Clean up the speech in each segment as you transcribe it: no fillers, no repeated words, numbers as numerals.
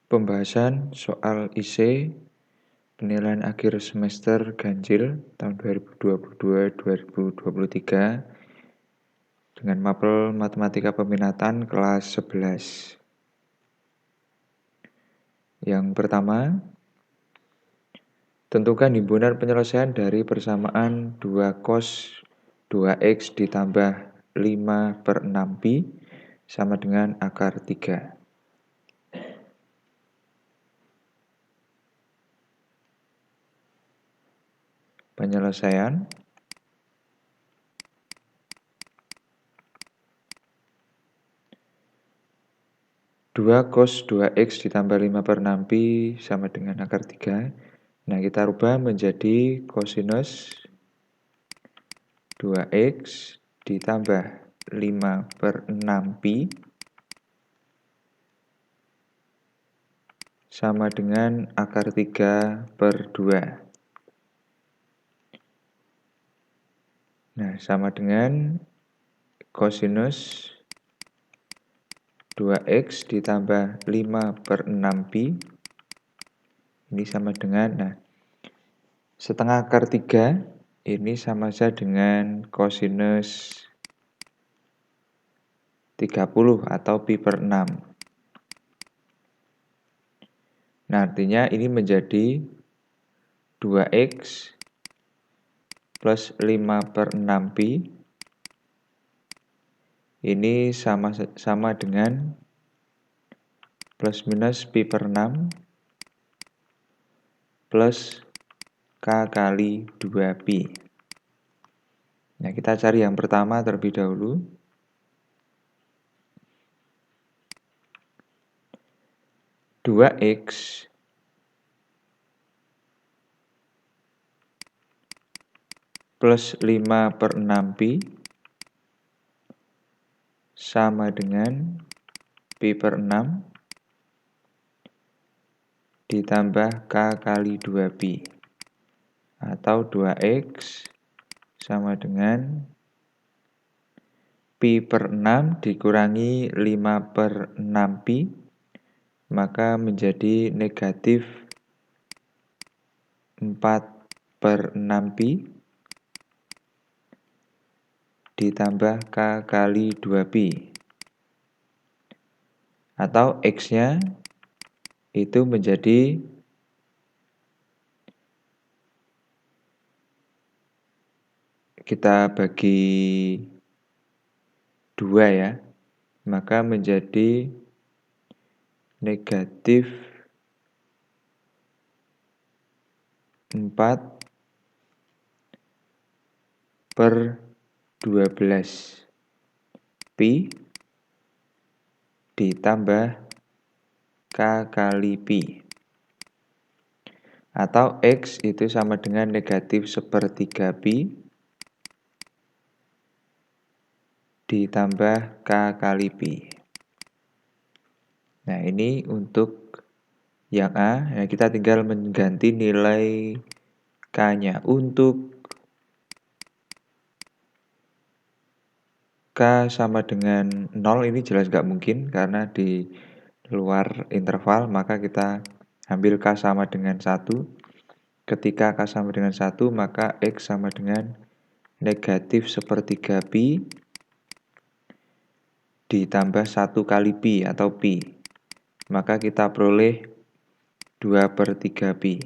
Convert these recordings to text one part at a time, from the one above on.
Pembahasan soal IC penilaian akhir semester ganjil tahun 2022-2023 dengan mapel matematika peminatan kelas 11. Yang pertama, tentukan himpunan penyelesaian dari persamaan 2 cos 2x ditambah 5/6pi sama dengan akar 3. Penyelesaian dua cos 2x ditambah 5/6pi sama dengan akar 3. Nah, kita rubah menjadi kosinus 2x ditambah 5/6pi sama dengan akar 3/2. Nah, sama dengan kosinus 2x ditambah 5/6pi. Ini sama dengan, setengah akar 3 ini sama saja dengan kosinus 30 atau pi/6. Nah, artinya ini menjadi 2x plus 5/6pi. Ini sama dengan plus minus pi/6 plus k kali 2pi. Nah, kita cari yang pertama terlebih dahulu. Dua x plus 5/6pi sama dengan pi/6 ditambah k kali 2pi. Atau 2x sama dengan pi/6 dikurangi 5/6pi, maka menjadi negatif 4/6pi ditambah k kali 2pi. Atau x-nya itu menjadi kita bagi 2 ya, maka menjadi negatif 4/12 pi ditambah k kali pi. Atau x itu sama dengan negatif 1/3 pi ditambah k kali pi. Nah, ini untuk yang A. Nah, kita tinggal mengganti nilai k-nya. Untuk k sama dengan 0 ini jelas nggak mungkin karena di luar interval, maka kita ambil k sama dengan 1. Ketika k sama dengan 1, maka x sama dengan negatif 1/3 pi ditambah 1 kali pi atau pi. Maka kita peroleh 2/3 pi.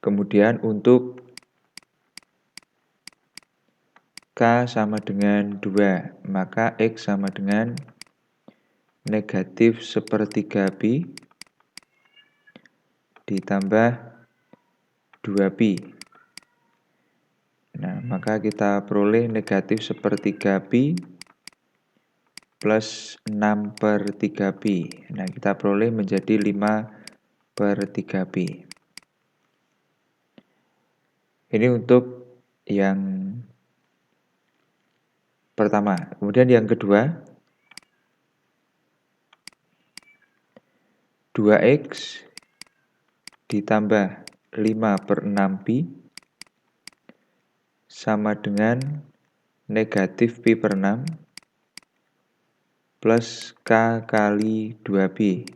Kemudian untuk k sama dengan 2, maka x sama dengan negatif 1/3 pi ditambah 2pi. Nah, maka kita peroleh negatif 1/3 pi plus 6/3 pi. Nah, kita peroleh menjadi 5/3 pi. Ini untuk yang pertama. Kemudian yang kedua, 2x ditambah 5/6pi sama dengan negatif pi/6 plus K kali 2B.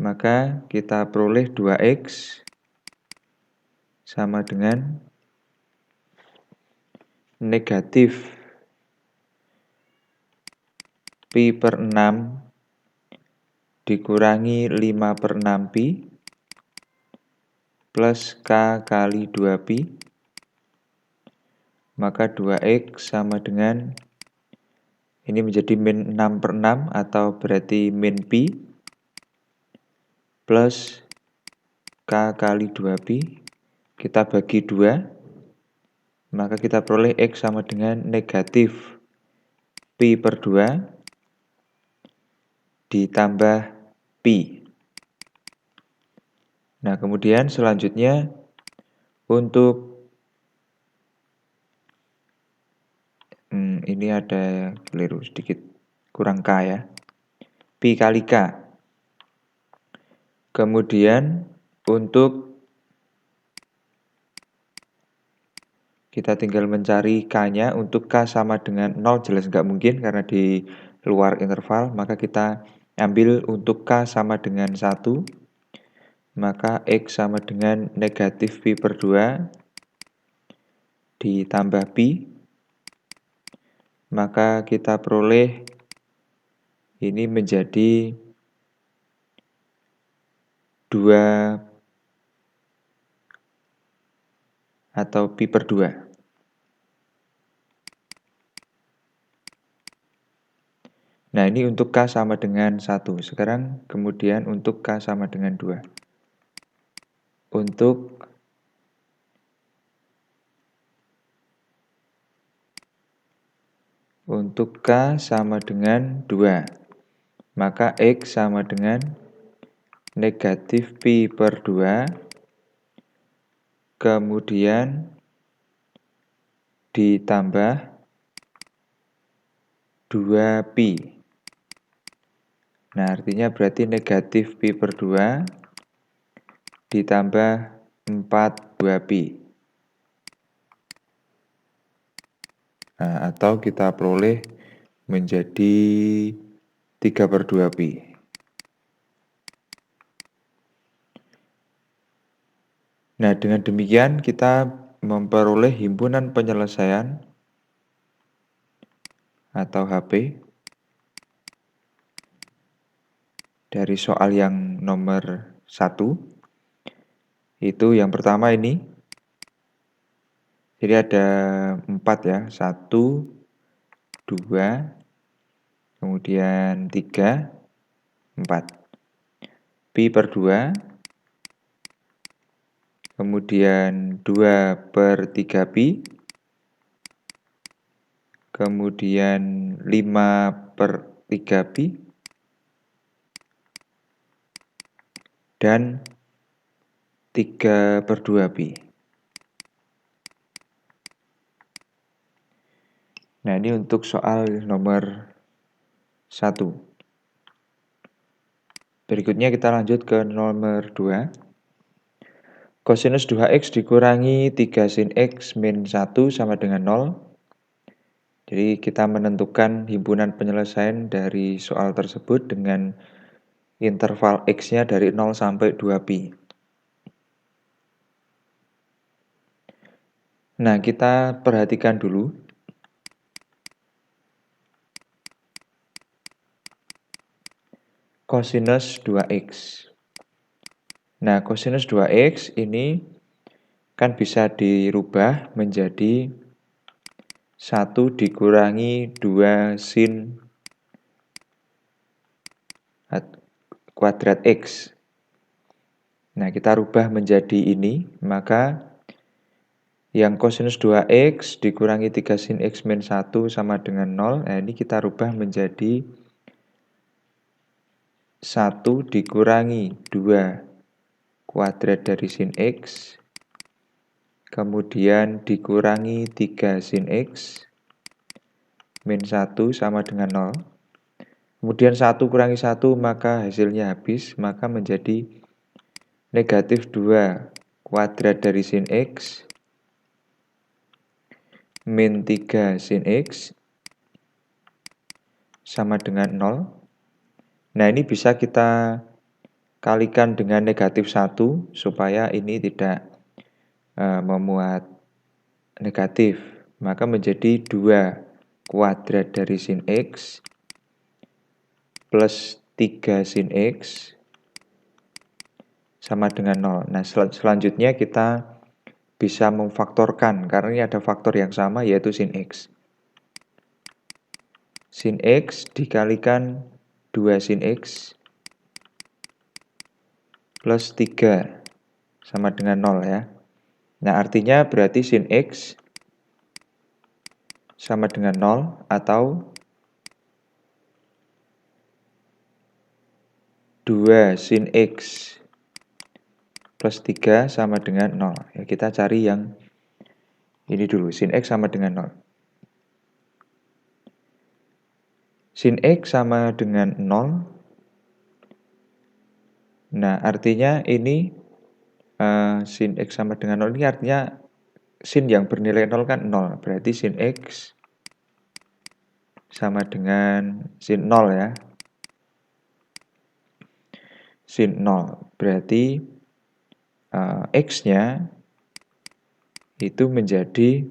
Maka kita peroleh 2X sama dengan negatif Pi per 6 dikurangi 5 per 6Pi plus K kali 2Pi. Maka 2X sama dengan, ini menjadi min 6 per 6 atau berarti min Pi plus K kali 2Pi. Kita bagi 2, maka kita peroleh X sama dengan negatif Pi per 2 ditambah Pi. Nah, kemudian selanjutnya untuk ini ada keliru sedikit, kurang K ya. Pi kali K. Kemudian untuk kita tinggal mencari K-nya. Untuk K sama dengan 0 jelas nggak mungkin karena di luar interval. Maka kita ambil untuk K sama dengan 1. Maka X sama dengan negatif Pi per 2 ditambah Pi. Maka kita peroleh ini menjadi 2 atau Pi per 2. Nah, ini untuk K sama dengan 1. Sekarang kemudian untuk K sama dengan 2. Untuk K sama dengan 2. Maka X sama dengan negatif Pi per 2. Kemudian ditambah 2Pi. Nah, artinya berarti negatif Pi per 2 ditambah 4 2Pi. Nah, atau kita peroleh menjadi 3 per 2Pi. Nah, dengan demikian kita memperoleh himpunan penyelesaian atau HP dari soal yang nomor 1. Itu yang pertama ini. Jadi ada 4 ya. 1, 2, kemudian 3, 4. Pi per 2, kemudian 2 per 3Pi, kemudian 5 per 3Pi, dan 3 per 2Pi. Nah, ini untuk soal nomor 1. Berikutnya kita lanjut ke nomor 2. Kosinus 2X dikurangi 3 sin X min 1 sama dengan 0. Jadi kita menentukan himpunan penyelesaian dari soal tersebut dengan interval X-nya dari 0 sampai 2Pi. Nah, kita perhatikan dulu. Kosinus 2X. Nah, kosinus 2X ini kan bisa dirubah menjadi 1 dikurangi 2 sin kuadrat X. Nah, kita rubah menjadi ini, maka yang kosinus 2X dikurangi 3 sin X min 1 sama dengan 0. Nah, ini kita rubah menjadi 1 dikurangi 2 kuadrat dari sin X, kemudian dikurangi 3 sin X, min 1 sama dengan 0. Kemudian 1 kurangi 1 maka hasilnya habis, maka menjadi negatif 2 kuadrat dari sin X, min 3 sin X, sama dengan 0. Nah, ini bisa kita kalikan dengan negatif 1 supaya ini tidak memuat negatif. Maka menjadi 2 kuadrat dari sin X plus 3 sin X sama dengan 0. Nah, selanjutnya kita bisa memfaktorkan, karena ini ada faktor yang sama yaitu sin X. Sin X dikalikan 2 sin X plus 3 sama dengan 0 ya. Nah, artinya berarti sin X sama dengan 0 atau 2 sin X plus 3 sama dengan 0. Ya, kita cari yang ini dulu, sin X sama dengan 0. Sin X sama dengan 0. Nah, artinya ini sin X sama dengan 0 ini artinya sin yang bernilai 0 kan 0. Berarti sin X sama dengan sin 0 ya. Sin 0. Berarti X-nya itu menjadi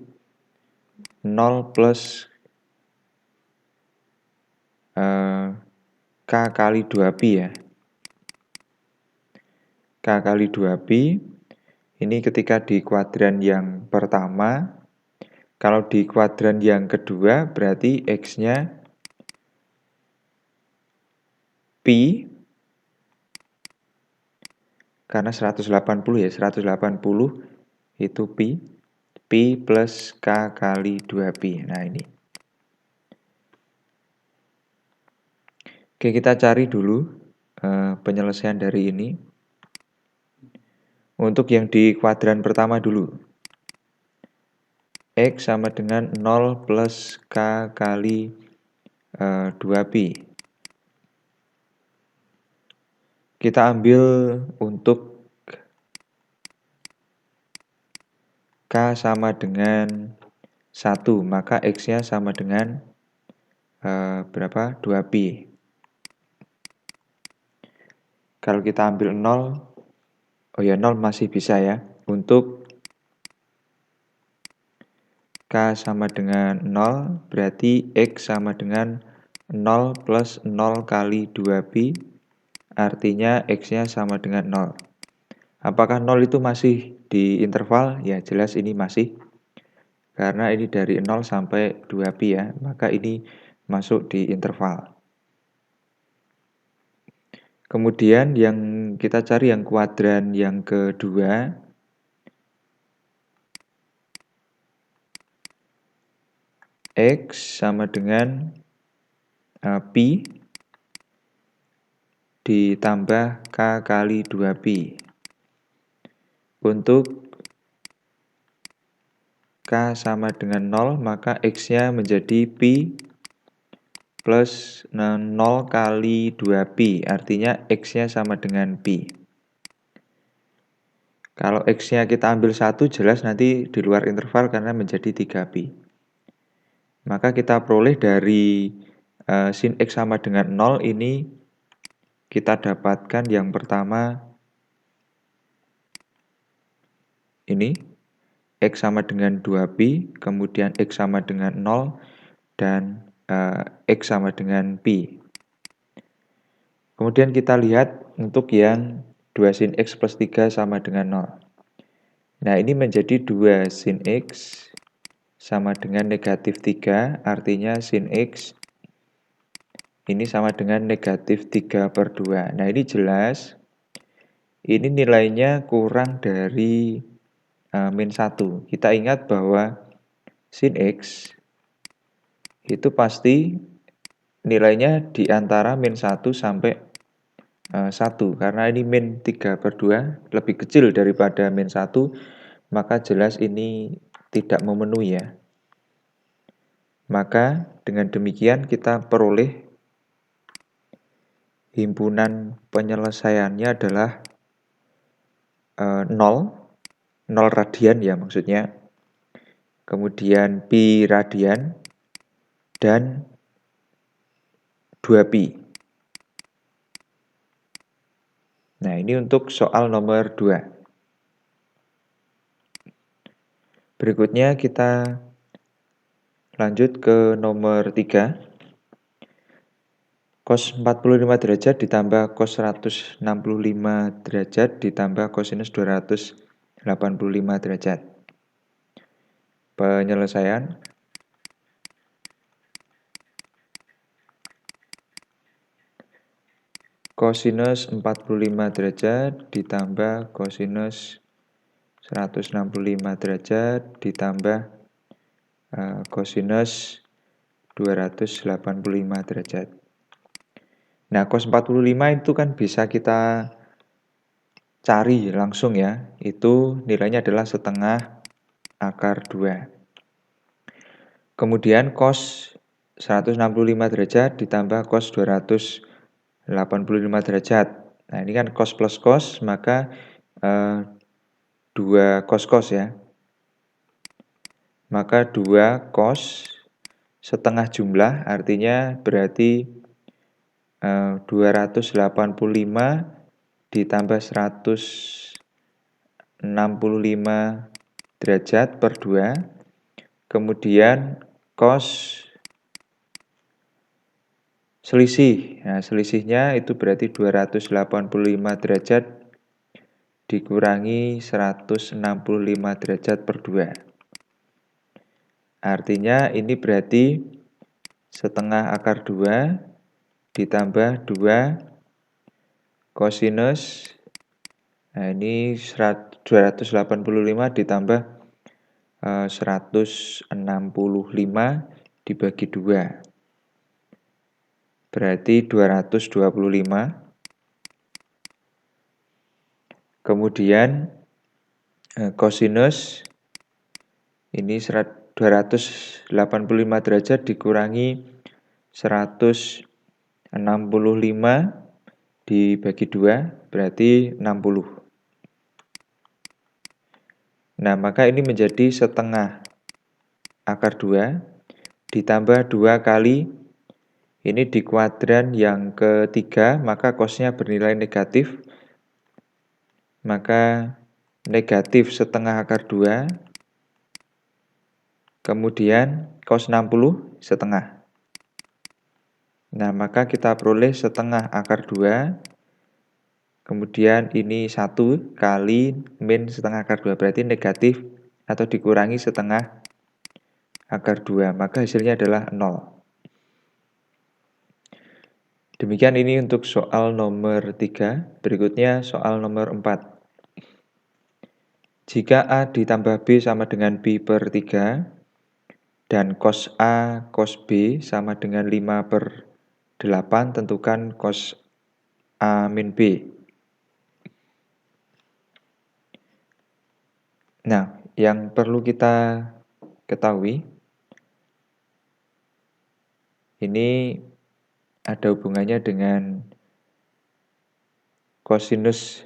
0 plus K kali 2pi ya. K kali 2pi ini ketika di kuadran yang pertama. Kalau di kuadran yang kedua berarti X-nya pi, karena 180 ya, 180 itu pi plus K kali 2pi. Nah, ini. Oke, kita cari dulu penyelesaian dari ini. Untuk yang di kuadran pertama dulu. X sama dengan 0 plus K kali 2pi. Kita ambil untuk K sama dengan 1, maka X-nya sama dengan berapa? 2pi. Kalau kita ambil 0, oh ya 0 masih bisa ya. Untuk K sama dengan 0, berarti X sama dengan 0 plus 0 kali 2pi, artinya X-nya sama dengan 0. Apakah 0 itu masih di interval? Ya jelas ini masih. Karena ini dari 0 sampai 2pi ya, maka ini masuk di interval. Kemudian yang kita cari yang kuadran yang kedua. X sama dengan pi ditambah K kali 2pi. Untuk K sama dengan 0, maka X-nya menjadi pi plus 0 kali 2pi, artinya X-nya sama dengan pi. Kalau X-nya kita ambil 1, jelas nanti di luar interval karena menjadi 3pi. Maka kita peroleh dari sin X sama dengan 0 ini kita dapatkan yang pertama ini X sama dengan 2pi, kemudian X sama dengan 0, dan X sama dengan pi. Kemudian kita lihat untuk yang 2 sin X plus 3 sama dengan 0. Nah, ini menjadi 2 sin X sama dengan negatif 3, artinya sin X ini sama dengan negatif 3/2. Nah, ini jelas ini nilainya kurang dari min 1. Kita ingat bahwa sin X itu pasti nilainya di antara min 1 sampai 1. Karena ini min 3/2 lebih kecil daripada min 1, maka jelas ini tidak memenuhi ya. Maka dengan demikian kita peroleh himpunan penyelesaiannya adalah 0 radian ya maksudnya. Kemudian pi radian dan 2pi. Nah, ini untuk soal nomor 2. Berikutnya kita lanjut ke nomor 3. Cos 45 derajat ditambah cos 165 derajat ditambah cosinus 285 derajat. Penyelesaian. Cosinus 45 derajat ditambah cosinus 165 derajat ditambah cosinus 285 derajat. Nah, cos 45 itu kan bisa kita cari langsung ya. Itu nilainya adalah setengah akar 2. Kemudian cos 165 derajat ditambah cos 285 derajat. Nah, ini kan cos plus cos, maka 2 cos ya. Maka 2 cos setengah jumlah, artinya berarti 285 ditambah 165 derajat per 2. Kemudian cos selisih. Nah, selisihnya itu berarti 285 derajat dikurangi 165 derajat per 2. Artinya ini berarti setengah akar 2 ditambah 2 cosinus. Nah, ini 285 ditambah 165 dibagi 2. Berarti 225. Kemudian cosinus ini 285 derajat dikurangi 165 dibagi 2 berarti 60. Nah, maka ini menjadi setengah akar 2 ditambah 2 kali ini di kuadran yang ketiga, maka cosnya bernilai negatif. Maka negatif setengah akar 2. Kemudian cos 60 setengah. Nah, maka kita peroleh setengah akar 2. Kemudian ini 1 kali min setengah akar 2. Berarti negatif atau dikurangi setengah akar 2. Maka hasilnya adalah 0. Demikian ini untuk soal nomor 3. Berikutnya soal nomor 4. Jika A ditambah B sama dengan B per 3, dan cos A, cos B sama dengan 5 per 8, tentukan cos A min B. Nah, yang perlu kita ketahui, ini ada hubungannya dengan cosinus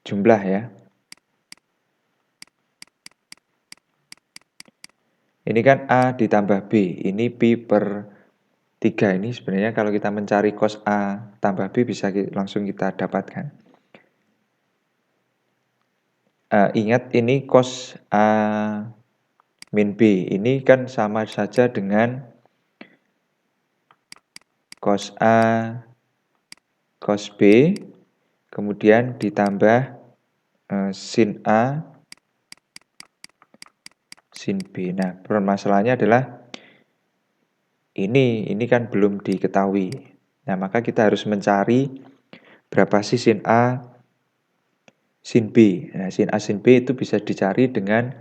jumlah ya. Ini kan A ditambah B, ini B per 3. Ini sebenarnya kalau kita mencari cos A tambah B bisa langsung kita dapatkan. Ingat ini cos A min B, ini kan sama saja dengan cos A cos B, kemudian ditambah sin A sin B. Nah, permasalahannya adalah ini kan belum diketahui. Nah, maka kita harus mencari berapa sih sin A sin B. Nah, sin A sin B itu bisa dicari dengan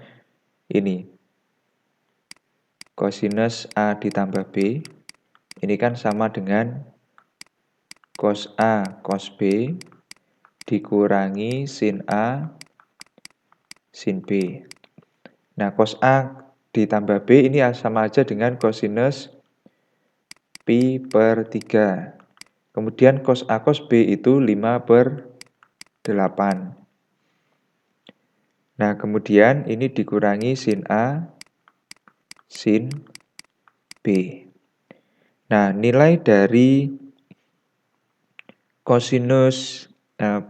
ini. Cosinus A ditambah B. Ini kan sama dengan cos A cos B dikurangi sin A sin B. Nah, cos A ditambah B ini sama aja dengan cosinus pi per 3. Kemudian cos A cos B itu 5 per 8. Nah, kemudian ini dikurangi sin A sin B. Nah, nilai dari kosinus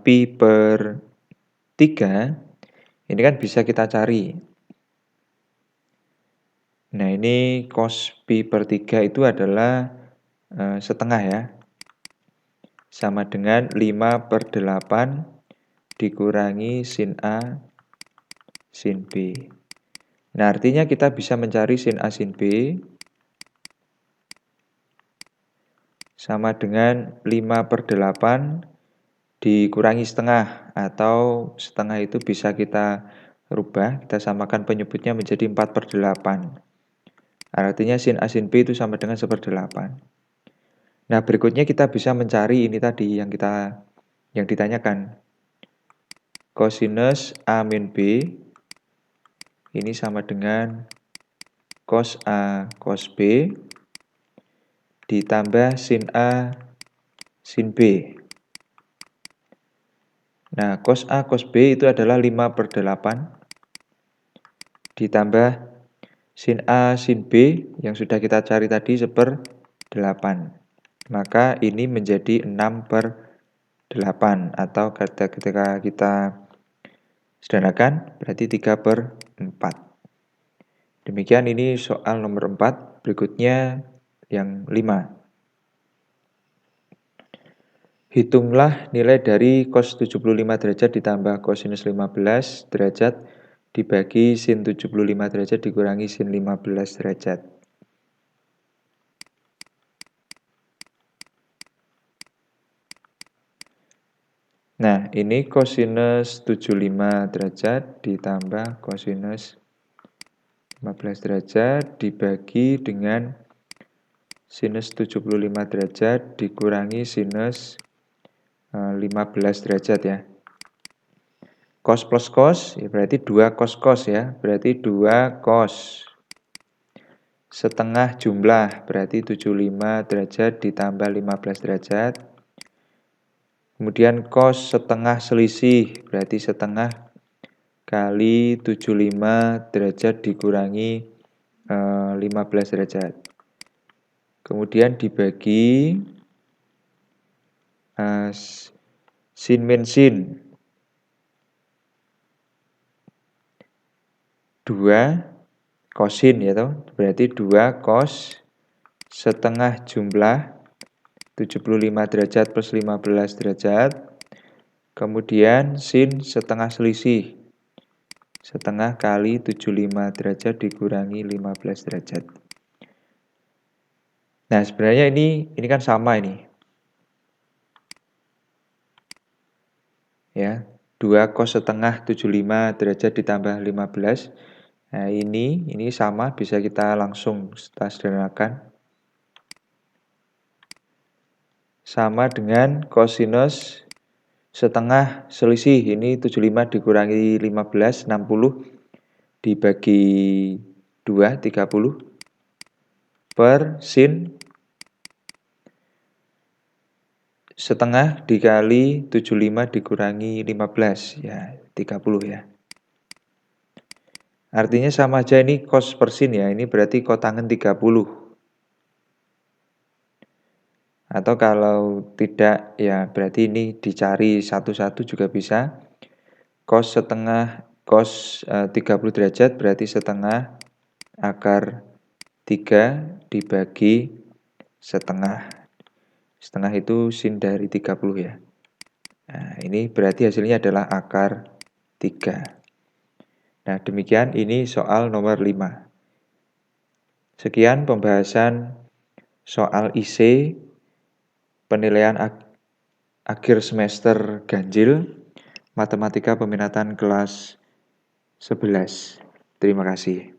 pi per 3 ini kan bisa kita cari. Nah, ini cos pi per 3 itu adalah setengah ya. Sama dengan 5/8 dikurangi sin A sin B. Nah, artinya kita bisa mencari sin A sin B sama dengan 5/8 dikurangi setengah, atau setengah itu bisa kita rubah, kita samakan penyebutnya menjadi 4/8. Artinya sin A sin B itu sama dengan 1/8. Nah, berikutnya kita bisa mencari ini tadi yang ditanyakan. Kosinus A min B ini sama dengan cos A cos B ditambah sin A sin B. Nah, cos A cos B itu adalah 5/8 ditambah sin A sin B yang sudah kita cari tadi 1/8. Maka ini menjadi 6/8, atau ketika kita sederhanakan berarti 3/4. Demikian ini soal nomor 4. Berikutnya yang 5. Hitunglah nilai dari cos 75 derajat ditambah kosinus 15 derajat dibagi sin 75 derajat dikurangi sin 15 derajat. Nah, ini kosinus 75 derajat ditambah kosinus 15 derajat dibagi dengan sinus 75 derajat dikurangi sinus 15 derajat ya. Cos plus cos ya berarti 2 cos cos ya. Berarti 2 cos. Setengah jumlah berarti 75 derajat ditambah 15 derajat. Kemudian cos setengah selisih berarti setengah kali 75 derajat dikurangi 15 derajat. Kemudian dibagi sin min sin 2 kosin ya toh. Berarti 2 cos setengah jumlah 75 derajat plus 15 derajat. Kemudian sin setengah selisih setengah kali 75 derajat dikurangi 15 derajat. Nah, sebenarnya ini kan sama ini. Ya, 2 cos setengah 75 derajat ditambah 15. Nah, ini sama, bisa kita langsung sederhanakan. Sama dengan kosinus setengah selisih, ini 75 dikurangi 15, 60 dibagi 2, 30 per sin setengah dikali 75 dikurangi 15, ya 30 ya. Artinya sama aja, ini cos per sin ya, ini berarti kotangen 30. Atau kalau tidak ya berarti ini dicari satu-satu juga bisa. Cos setengah cos 30 derajat berarti setengah akar 3 dibagi setengah. Setengah itu sin dari 30 ya. Nah, ini berarti hasilnya adalah akar 3. Nah, demikian ini soal nomor 5. Sekian pembahasan soal IC penilaian akhir semester ganjil matematika peminatan kelas 11. Terima kasih.